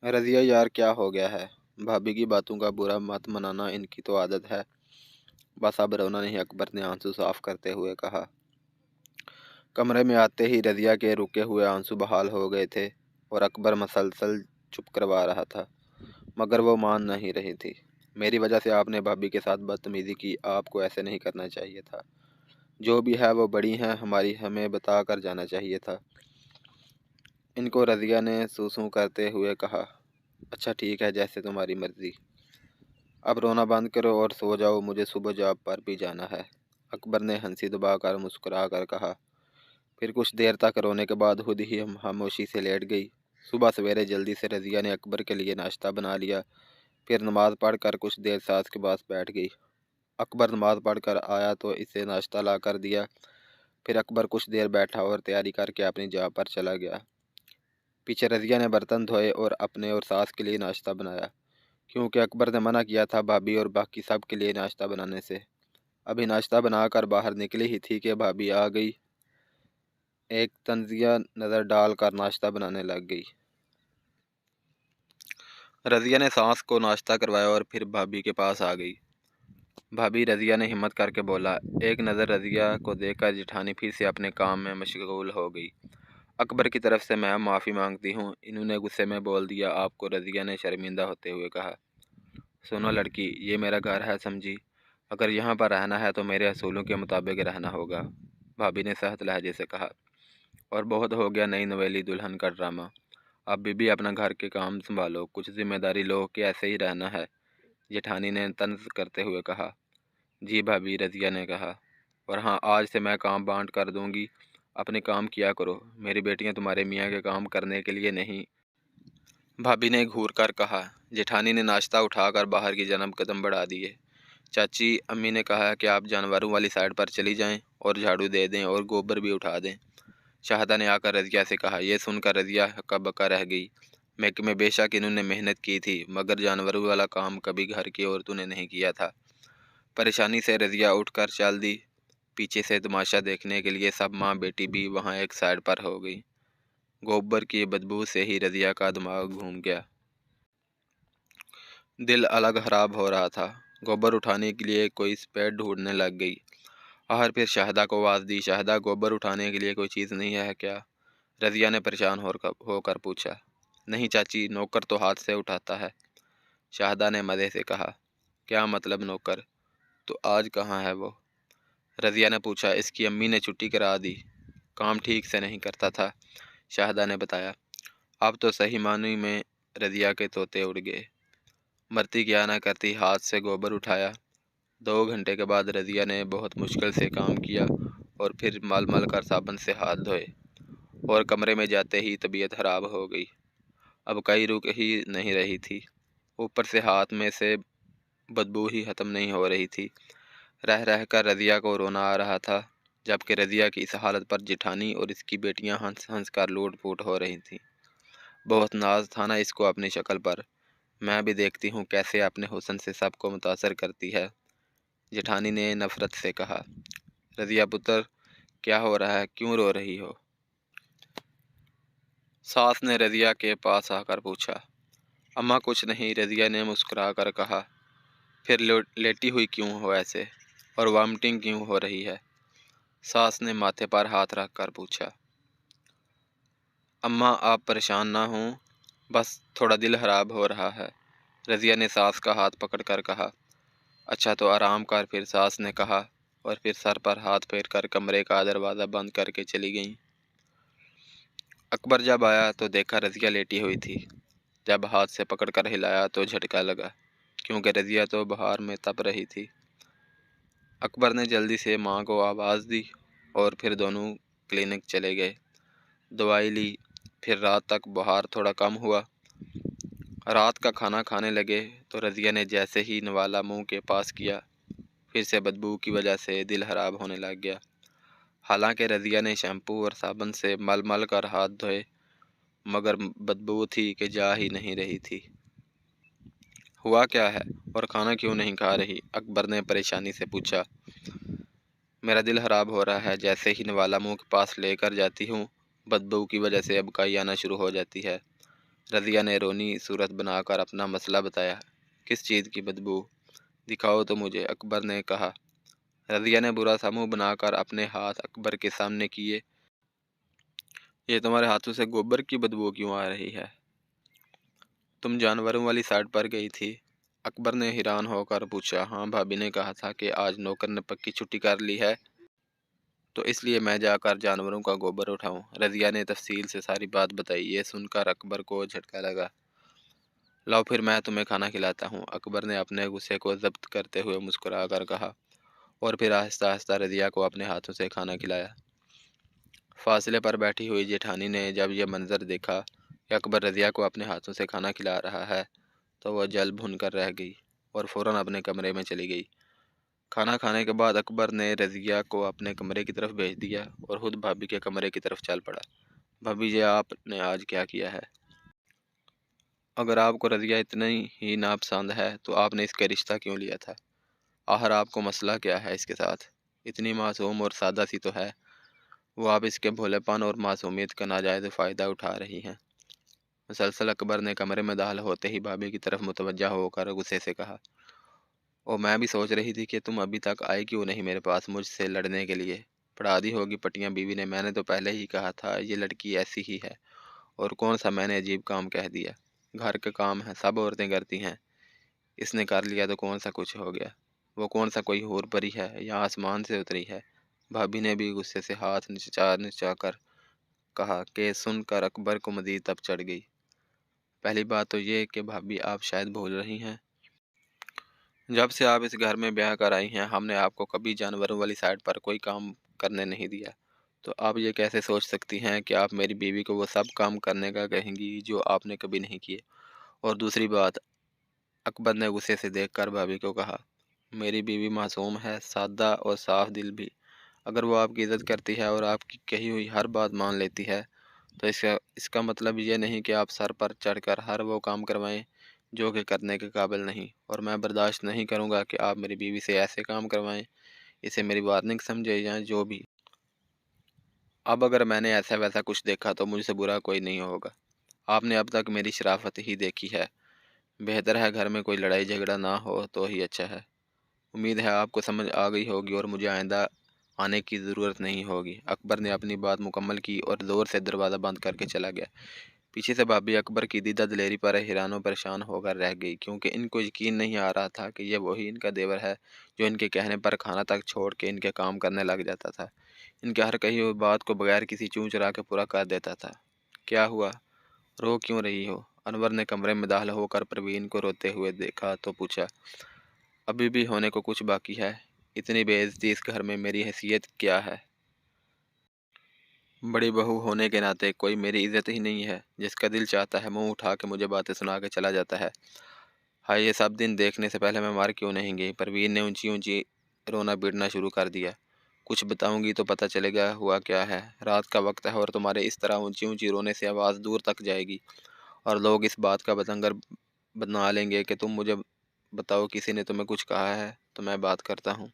रज़िया यार क्या हो गया है। भाभी की बातों का बुरा मत मनाना इनकी तो आदत है। बस अब रोना नहीं, अकबर ने आंसू साफ करते हुए कहा। कमरे में आते ही रज़िया के रुके हुए आंसू बहाल हो गए थे और अकबर मसलसल चुप करवा रहा था, मगर वो मान नहीं रही थी। मेरी वजह से आपने भाभी के साथ बदतमीज़ी की, आपको ऐसे नहीं करना चाहिए था। जो भी है वो बड़ी हैं हमारी, हमें बता कर जाना चाहिए था। इनको रज़िया ने सूसू करते हुए कहा। अच्छा ठीक है, जैसे तुम्हारी मर्ज़ी। अब रोना बंद करो और सो जाओ, मुझे सुबह जॉब पर भी जाना है। अकबर ने हंसी दबाकर मुस्कुरा कर कहा। फिर कुछ देर तक रोने के बाद खुद ही हम खामोशी से लेट गई। सुबह सवेरे जल्दी से रज़िया ने अकबर के लिए नाश्ता बना लिया। फिर नमाज़ पढ़ कर कुछ देर सास के पास बैठ गई। अकबर नमाज़ पढ़ कर आया तो इसे नाश्ता ला कर दिया। फिर अकबर कुछ देर बैठा और तैयारी करके अपनी जॉब पर चला गया। पीछे रज़िया ने बर्तन धोए और अपने और सास के लिए नाश्ता बनाया, क्योंकि अकबर ने मना किया था भाभी और बाकी सब के लिए नाश्ता बनाने से। अभी नाश्ता बनाकर बाहर निकली ही थी कि भाभी आ गई। एक तंजिया नज़र डालकर नाश्ता बनाने लग गई। रज़िया ने सास को नाश्ता करवाया और फिर भाभी के पास आ गई। भाभी, रज़िया ने हिम्मत करके बोला। एक नज़र रज़िया को देखकर जेठानी फिर से अपने काम में मशगूल हो गई। अकबर की तरफ से मैं माफ़ी मांगती हूँ, इन्होंने गुस्से में बोल दिया आपको, रज़िया ने शर्मिंदा होते हुए कहा। सुनो लड़की, ये मेरा घर है समझी। अगर यहाँ पर रहना है तो मेरे असूलों के मुताबिक रहना होगा, भाभी ने सख्त लहजे से कहा। और बहुत हो गया नई नवेली दुल्हन का ड्रामा। अब बीबी अपना घर के काम संभालो, कुछ जिम्मेदारी लो कि ऐसे ही रहना है, जेठानी ने तंज करते हुए कहा। जी भाभी, रज़िया ने कहा। और हाँ, आज से मैं काम बांट कर दूंगी, अपने काम किया करो। मेरी बेटियां तुम्हारे मियाँ के काम करने के लिए नहीं, भाभी ने घूर कर कहा। जेठानी ने नाश्ता उठाकर बाहर की जानब कदम बढ़ा दिए। चाची, अम्मी ने कहा कि आप जानवरों वाली साइड पर चली जाएं और झाड़ू दे दें और गोबर भी उठा दें, शाहदा ने आकर रज़िया से कहा। यह सुनकर रज़िया हक्का बक्का रह गई। महकमे बेशक इन्होंने मेहनत की थी, मगर जानवरों वाला काम कभी घर की औरतों ने नहीं किया था। परेशानी से रज़िया उठकर चल दी। पीछे से तमाशा देखने के लिए सब माँ बेटी भी वहाँ एक साइड पर हो गई। गोबर की बदबू से ही रज़िया का दिमाग घूम गया। दिल अलग खराब हो रहा था। गोबर उठाने के लिए कोई स्पेड ढूंढने लग गई। आखिर फिर शाहदा को आवाज़ दी। शाहदा, गोबर उठाने के लिए कोई चीज़ नहीं है क्या? रज़िया ने परेशान होकर पूछा। नहीं चाची, नौकर तो हाथ से उठाता है, शाहदा ने मज़े से कहा। क्या मतलब नौकर? तो आज कहाँ है वो? रज़िया ने पूछा। इसकी अम्मी ने छुट्टी करा दी, काम ठीक से नहीं करता था, शाहदा ने बताया। अब तो सही मानी में रज़िया के तोते उड़ गए। मरती क्या ना करती, हाथ से गोबर उठाया। 2 घंटे के बाद रज़िया ने बहुत मुश्किल से काम किया और फिर मल मल कर साबुन से हाथ धोए और कमरे में जाते ही तबीयत खराब हो गई। अब कई रुक ही नहीं रही थी, ऊपर से हाथ में से बदबू ही ख़त्म नहीं हो रही थी। रह रह कर रज़िया को रोना आ रहा था, जबकि रज़िया की इस हालत पर जेठानी और इसकी बेटियां हंस हंस कर लूट फूट हो रही थीं। बहुत नाज था ना इसको अपनी शक्ल पर। मैं भी देखती हूँ कैसे अपने हुस्न से सबको मुतासर करती है, जेठानी ने नफ़रत से कहा। रज़िया पुत्र, क्या हो रहा है, क्यों रो रही हो? सास ने रज़िया के पास आकर पूछा। अम्मा कुछ नहीं, रज़िया ने मुस्कुरा कर कहा। फिर लेटी हुई क्यों हो ऐसे, और वॉमिटिंग क्यों हो रही है? सास ने माथे पर हाथ रख कर पूछा। अम्मा आप परेशान ना हों, बस थोड़ा दिल खराब हो रहा है, रज़िया ने सास का हाथ पकड़ कर कहा। अच्छा तो आराम कर, फिर सास ने कहा, और फिर सर पर हाथ फेर कर कमरे का दरवाज़ा बंद करके चली गईं। अकबर जब आया तो देखा रज़िया लेटी हुई थी। जब हाथ से पकड़ कर हिलाया तो झटका लगा, क्योंकि रज़िया तो बाहर में तप रही थी। अकबर ने जल्दी से माँ को आवाज़ दी और फिर दोनों क्लिनिक चले गए। दवाई ली, फिर रात तक बुखार थोड़ा कम हुआ। रात का खाना खाने लगे तो रज़िया ने जैसे ही नवाला मुंह के पास किया, फिर से बदबू की वजह से दिल खराब होने लग गया। हालांकि रज़िया ने शैम्पू और साबुन से मल मल कर हाथ धोए, मगर बदबू थी कि जा ही नहीं रही थी। हुआ क्या है और खाना क्यों नहीं खा रही? अकबर ने परेशानी से पूछा। मेरा दिल खराब हो रहा है, जैसे ही नवाला मुंह के पास लेकर जाती हूँ, बदबू की वजह से अब काई आना शुरू हो जाती है, رضیہ نے رونی صورت بنا کر اپنا مسئلہ بتایا۔ کس چیز کی بدبو؟ دکھاؤ تو مجھے، اکبر نے کہا۔ رضیہ نے برا سا منہ بنا کر اپنے ہاتھ اکبر کے سامنے کیے۔ یہ تمہارے ہاتھوں سے گوبر کی بدبو کیوں آ رہی ہے؟ تم جانوروں والی سائٹ پر گئی تھی؟ اکبر نے حیران ہو کر پوچھا۔ ہاں، بھابھی نے کہا تھا کہ آج نوکر نے پکی چھٹی کر لی ہے تو اس لیے میں جا کر جانوروں کا گوبر اٹھاؤں۔ رضیہ نے تفصیل سے ساری بات بتائی۔ یہ سن کر اکبر کو جھٹکا لگا۔ لاؤ پھر میں تمہیں کھانا کھلاتا ہوں، اکبر نے اپنے غصے کو ضبط کرتے ہوئے مسکرا کر کہا، اور پھر آہستہ آہستہ رضیہ کو اپنے ہاتھوں سے کھانا کھلایا۔ فاصلے پر بیٹھی ہوئی جیٹھانی نے جب یہ منظر دیکھا کہ اکبر رضیہ کو اپنے ہاتھوں سے کھانا کھلا رہا ہے تو وہ جل بھن کر رہ گئی اور فوراً اپنے کمرے میں چلی گئی۔ کھانا کھانے کے بعد اکبر نے رضیہ کو اپنے کمرے کی طرف بھیج دیا اور خود بھابھی کے کمرے کی طرف چل پڑا۔ بھابھی جی، آپ نے آج کیا کیا ہے؟ اگر آپ کو رضیہ اتنی ہی ناپسند ہے تو آپ نے اس کا رشتہ کیوں لیا تھا؟ آخر آپ کو مسئلہ کیا ہے اس کے ساتھ؟ اتنی معصوم اور سادہ سی تو ہے، وہ آپ اس کے بھولے پن اور معصومیت کا ناجائز فائدہ اٹھا رہی ہیں۔ مسلسل اکبر نے کمرے میں داخل ہوتے ہی بھابھی کی طرف متوجہ ہو کر غصے سے کہا، اور میں بھی سوچ رہی تھی کہ تم ابھی تک آئی کیوں نہیں میرے پاس مجھ سے لڑنے کے لیے؟ پڑھا دی ہوگی پٹیاں بیوی نے، میں نے تو پہلے ہی کہا تھا یہ لڑکی ایسی ہی ہے۔ اور کون سا میں نے عجیب کام کہہ دیا؟ گھر کا کام ہے، سب عورتیں کرتی ہیں، اس نے کر لیا تو کون سا کچھ ہو گیا؟ وہ کون سا کوئی حور پری ہے یا آسمان سے اتری ہے؟ بھابھی نے بھی غصے سے ہاتھ نچا نچا کر کہا کہ سن کر اکبر کو مزید تپ چڑھ گئی۔ پہلی بات تو یہ کہ بھابھی آپ شاید بھول رہی ہیں، جب سے آپ اس گھر میں بیاہ کر آئی ہیں ہم نے آپ کو کبھی جانوروں والی سائٹ پر کوئی کام کرنے نہیں دیا، تو آپ یہ کیسے سوچ سکتی ہیں کہ آپ میری بیوی کو وہ سب کام کرنے کا کہیں گی جو آپ نے کبھی نہیں کیے؟ اور دوسری بات، اکبر نے غصے سے دیکھ کر بھابھی کو کہا، میری بیوی معصوم ہے، سادہ اور صاف دل بھی۔ اگر وہ آپ کی عزت کرتی ہے اور آپ کی کہی ہوئی ہر بات مان لیتی ہے تو اس کا مطلب یہ نہیں کہ آپ سر پر چڑھ کر ہر وہ کام کروائیں جو کہ کرنے کے قابل نہیں، اور میں برداشت نہیں کروں گا کہ آپ میری بیوی سے ایسے کام کروائیں۔ اسے میری وارننگ سمجھے یا جو بھی۔ اب اگر میں نے ایسا ویسا کچھ دیکھا تو مجھ سے برا کوئی نہیں ہوگا۔ آپ نے اب تک میری شرافت ہی دیکھی ہے، بہتر ہے گھر میں کوئی لڑائی جھگڑا نہ ہو تو ہی اچھا ہے۔ امید ہے آپ کو سمجھ آ گئی ہوگی اور مجھے آئندہ آنے کی ضرورت نہیں ہوگی۔ اکبر نے اپنی بات مکمل کی اور زور سے دروازہ بند کر کے چلا گیا۔ پیچھے سے بھابھی اکبر کی دیدہ دلیری پر حیران و پریشان ہو کر رہ گئی، کیونکہ ان کو یقین نہیں آ رہا تھا کہ یہ وہی ان کا دیور ہے جو ان کے کہنے پر کھانا تک چھوڑ کے ان کے کام کرنے لگ جاتا تھا، ان کے ہر کہی ہوئی بات کو بغیر کسی چوں چرا کے پورا کر دیتا تھا۔ کیا ہوا؟ رو کیوں رہی ہو؟ انور نے کمرے میں داخل ہو کر پروین کو روتے ہوئے دیکھا تو پوچھا، ابھی بھی ہونے کو کچھ باقی ہے؟ اتنی بے عزتی اس گھر میں میری حیثیت کیا ہے؟ بڑی بہو ہونے کے ناطے کوئی میری عزت ہی نہیں ہے؟ جس کا دل چاہتا ہے منہ اٹھا کے مجھے باتیں سنا کے چلا جاتا ہے۔ ہائے، یہ سب دن دیکھنے سے پہلے میں مار کیوں نہیں گئی؟ پروین نے اونچی اونچی رونا پیٹنا شروع کر دیا۔ کچھ بتاؤں گی تو پتہ چلے گا ہوا کیا ہے۔ رات کا وقت ہے اور تمہارے اس طرح اونچی اونچی رونے سے آواز دور تک جائے گی اور لوگ اس بات کا بتنگر بنا لیں گے کہ تم مجھے بتاؤ کسی نے تمہیں کچھ کہا ہے تو میں بات کرتا ہوں۔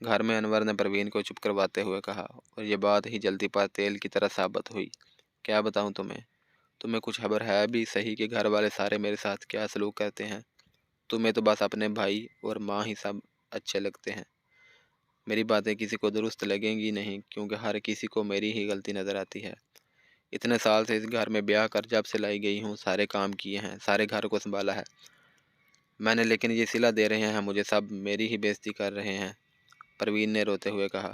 گھر میں انور نے پروین کو چپ کرواتے ہوئے کہا، اور یہ بات ہی جلدی پر تیل کی طرح ثابت ہوئی۔ کیا بتاؤں تمہیں کچھ خبر ہے بھی صحیح کہ گھر والے سارے میرے ساتھ کیا سلوک کرتے ہیں؟ تمہیں تو بس اپنے بھائی اور ماں ہی سب اچھے لگتے ہیں، میری باتیں کسی کو درست لگیں گی نہیں، کیونکہ ہر کسی کو میری ہی غلطی نظر آتی ہے۔ اتنے سال سے اس گھر میں بیاہ کر جب سے لائی گئی ہوں سارے کام کیے ہیں، سارے گھر کو سنبھالا ہے میں نے، لیکن یہ صلہ دے رہے ہیں مجھے، سب میری ہی بےزتی کر رہے ہیں۔ پروین نے روتے ہوئے کہا،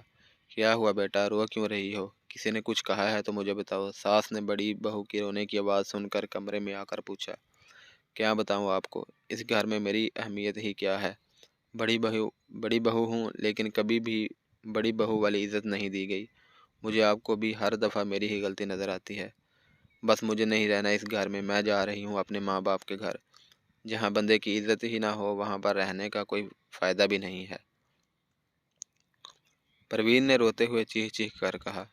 کیا ہوا بیٹا، رو کیوں رہی ہو؟ کسی نے کچھ کہا ہے تو مجھے بتاؤ۔ ساس نے بڑی بہو کی رونے کی آواز سن کر کمرے میں آ کر پوچھا۔ کیا بتاؤں آپ کو، اس گھر میں میری اہمیت ہی کیا ہے؟ بڑی بہو ہوں لیکن کبھی بھی بڑی بہو والی عزت نہیں دی گئی۔ مجھے آپ کو بھی ہر دفعہ میری ہی غلطی نظر آتی ہے۔ بس مجھے نہیں رہنا اس گھر میں جا رہی ہوں اپنے ماں باپ کے گھر۔ جہاں بندے کی عزت ہی نہ ہو وہاں پر رہنے کا کوئی فائدہ بھی نہیں ہے۔ پروین نے روتے ہوئے چیخ چیخ کر کہا،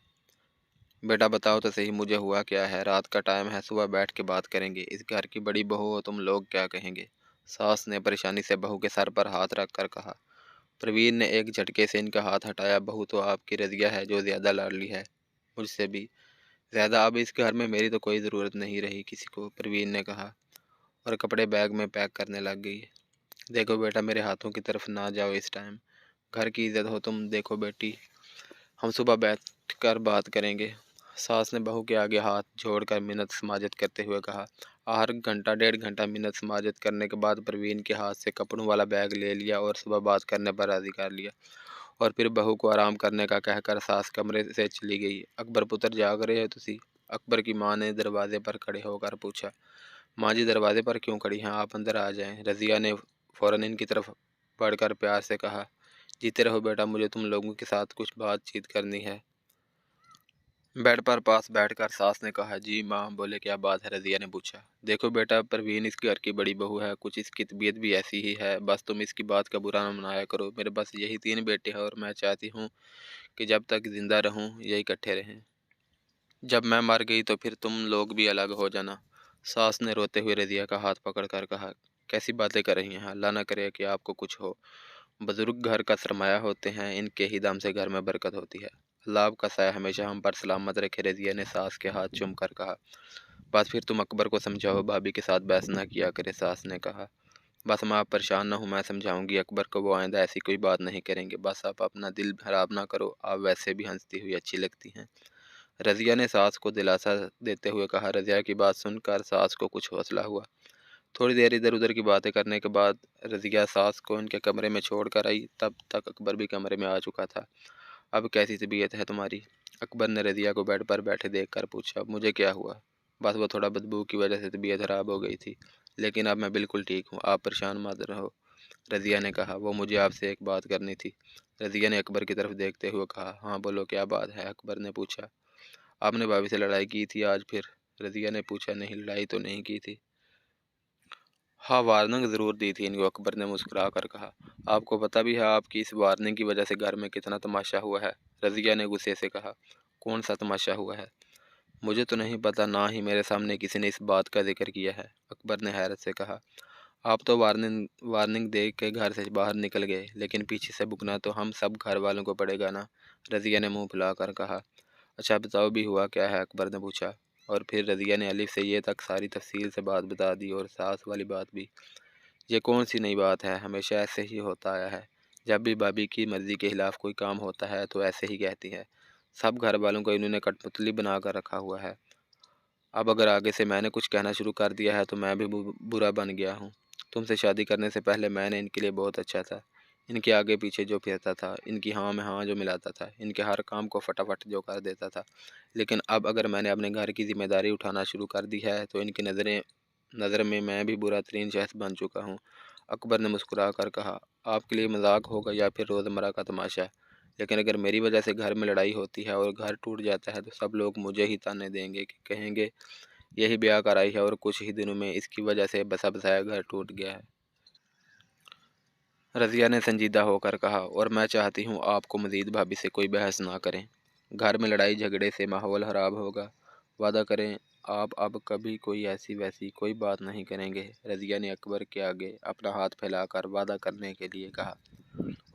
بیٹا بتاؤ تو صحیح مجھے ہوا کیا ہے؟ رات کا ٹائم ہے، صبح بیٹھ کے بات کریں گے۔ اس گھر کی بڑی بہو ہو تم، لوگ کیا کہیں گے؟ ساس نے پریشانی سے بہو کے سر پر ہاتھ رکھ کر کہا۔ پروین نے ایک جھٹکے سے ان کا ہاتھ ہٹایا، بہو تو آپ کی رضیہ ہے جو زیادہ لاڈلی ہے، مجھ سے بھی۔ ज़्यादा अब इस घर में मेरी तो कोई ज़रूरत नहीं रही किसी को, परवीन ने कहा और कपड़े बैग में पैक करने लग गई। देखो बेटा, मेरे हाथों की तरफ ना जाओ इस टाइम, घर की इज्जत हो तुम। देखो बेटी, हम सुबह बैठ कर बात करेंगे। सास ने बहू के आगे हाथ जोड़कर मिन्नत समाजत करते हुए कहा। हर घंटा 1.5 घंटा मिन्नत समाजत करने के बाद परवीन के हाथ से कपड़ों वाला बैग ले लिया और सुबह बात करने पर राज़ी कर लिया। और फिर बहू को आराम करने का कहकर सास कमरे से चली गई। अकबर पुत्र जाग रहे हो तुसी? अकबर की माँ ने दरवाजे पर खड़े होकर पूछा। माँ जी, दरवाजे पर क्यों खड़ी हैं? आप अंदर आ जाएं। रज़िया ने फ़ौरन इनकी तरफ बढ़कर प्यार से कहा। जीते रहो बेटा, मुझे तुम लोगों के साथ कुछ बातचीत करनी है। बेड पर पास बैठकर सास ने कहा। जी माँ, बोले क्या बात है? रज़िया ने पूछा। देखो बेटा, परवीन इस घर की बड़ी बहू है, कुछ इसकी तबीयत भी ऐसी ही है, बस तुम इसकी बात का बुरा न मनाया करो। मेरे बस यही 3 बेटे हैं और मैं चाहती हूँ कि जब तक जिंदा रहूं यही इकट्ठे रहें। जब मैं मर गई तो फिर तुम लोग भी अलग हो जाना। सास ने रोते हुए रज़िया का हाथ पकड़कर कहा। कैसी बातें कर रही हैं? अल्लाह ना करे कि आपको कुछ हो। बुजुर्ग घर का सरमाया होते हैं, इनके ही दम से घर में बरकत होती है। अल्लाह आपका साया हमेशा हम पर सलामत रखे। रज़िया ने सास के हाथ चूम कर कहा। बस फिर तुम अकबर को समझाओ, भाभी के साथ बहस न किया करे, सास ने कहा। बस मैं आप परेशान ना हूँ, मैं समझाऊंगी अकबर को, वो आइंदा ऐसी कोई बात नहीं करेंगे। बस आप अपना दिल खराब ना करो, आप वैसे भी हंसती हुई अच्छी लगती हैं। रज़िया ने सास को दिलासा देते हुए कहा। रज़िया की बात सुनकर सास को कुछ हौसला हुआ। थोड़ी देर इधर उधर की बातें करने के बाद रज़िया सास को उनके कमरे में छोड़ कर आई। तब तक अकबर भी कमरे में आ चुका था। अब कैसी तबीयत है तुम्हारी? अकबर ने रज़िया को बेड पर बैठे देख कर पूछा। मुझे क्या हुआ? बस वो थोड़ा बदबू की वजह से तबीयत खराब हो गई थी, लेकिन अब मैं बिल्कुल ठीक हूँ, आप परेशान मत रहो। रज़िया ने कहा। वो मुझे आपसे एक बात करनी थी। रज़िया ने अकबर की तरफ देखते हुए कहा। हाँ बोलो, क्या बात है? अकबर ने पूछा। आपने भाभी से लड़ाई की थी आज फिर? रज़िया ने पूछा। नहीं, लड़ाई तो नहीं की थी। हाँ, वार्निंग ज़रूर दी थी इनको, अकबर ने मुस्कुरा कर कहा। आपको पता भी है आपकी इस वार्निंग की वजह से घर में कितना तमाशा हुआ है? रज़िया ने गुस्से से कहा। कौन सा तमाशा हुआ है? मुझे तो नहीं पता, ना ही मेरे सामने किसी ने इस बात का जिक्र किया है, अकबर ने हैरत से कहा। आप तो वार्निंग वार्निंग दे के घर से बाहर निकल गए, लेकिन पीछे से भुगतना तो हम सब घर वालों को पड़ेगा ना? रज़िया ने मुंह फुलाकर कहा। अच्छा बताओ भी हुआ क्या है? अकबर ने पूछा। और फिर रज़िया ने अलिफ से ये तक सारी तफसील से बात बता दी, और सास वाली बात भी। ये कौन सी नई बात है? हमेशा ऐसे ही होता आया है। जब भी भाभी की मर्ज़ी के खिलाफ़ कोई काम होता है तो ऐसे ही कहती है। सब घर वालों को इन्होंने कठपुतली बना कर रखा हुआ है। अब अगर आगे से मैंने कुछ कहना शुरू कर दिया है तो मैं भी बुरा बन गया हूँ। तुमसे शादी करने से पहले मैंने इनके लिए बहुत अच्छा था। इनके आगे पीछे जो फिरता था, इनकी हाँ में हाँ जो मिलाता था, इनके हर काम को फटाफट जो कर देता था। लेकिन अब अगर मैंने अपने घर की जिम्मेदारी उठाना शुरू कर दी है तो इनकी नज़र में मैं भी बुरा तरीन शख्स बन चुका हूँ। अकबर ने मुस्कुरा कर कहा। आपके लिए मजाक होगा या फिर रोज़मर्रा का तमाशा, लेकिन अगर मेरी वजह से घर में लड़ाई होती है और घर टूट जाता है तो सब लोग मुझे ही ताने देंगे कि कहेंगे यही ब्याह कराई है और कुछ ही दिनों में इसकी वजह से बसा बसाया घर टूट गया है। रज़िया ने संजीदा होकर कहा। और मैं चाहती हूँ आपको मज़ीद भाभी से कोई बहस ना करें। घर में लड़ाई झगड़े से माहौल ख़राब होगा। वादा करें आप अब कभी कोई ऐसी वैसी कोई बात नहीं करेंगे। रज़िया ने अकबर के आगे अपना हाथ फैलाकर वादा करने के लिए कहा।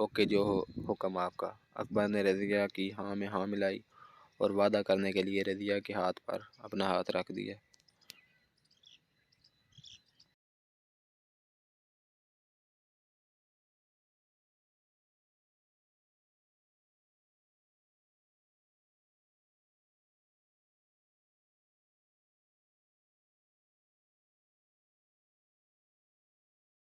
ओके, जो हो हुक्म आपका। अकबर ने रज़िया की हाँ में हाँ मिलाई और वादा करने के लिए रज़िया के हाथ पर अपना हाथ रख दिया।